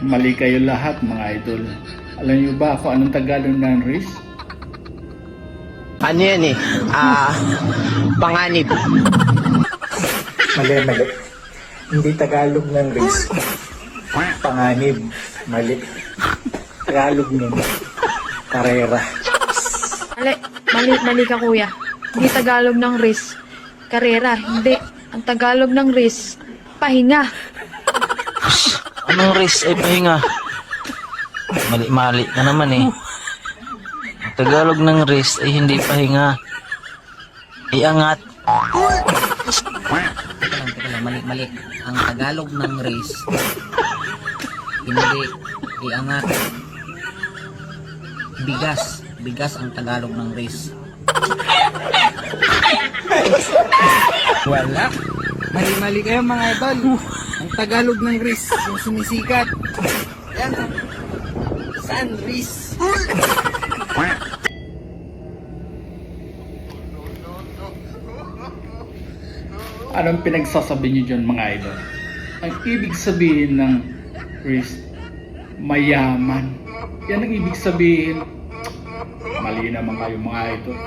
Mali kayo lahat mga idol. Alam niyo ba kung anong Tagalog ng risk? Ano yan eh? Panganib. Mali, mali. Hindi Tagalog ng risk. Panganib. Mali. Tagalog nun. Karera. Mali ka kuya. Hindi Tagalog ng risk. Karera, hindi. Ang Tagalog ng risk, pahinga. Anong risk ay pahinga? Mali ka naman eh. Ang Tagalog ng risk ay hindi pahinga. Iangat. Teka lang, mali. Ang Tagalog ng race, hindi, iangat. Bigas ang Tagalog ng race. Wala. Mali kayo mga idol. Ang Tagalog ng race, yung sumisikat. Yan. Saan race? Anong pinagsasabi niyo dyan mga idol? Ang ibig sabihin ng risk, mayaman. Yan ang ibig sabihin. Mali naman kayo mga idol.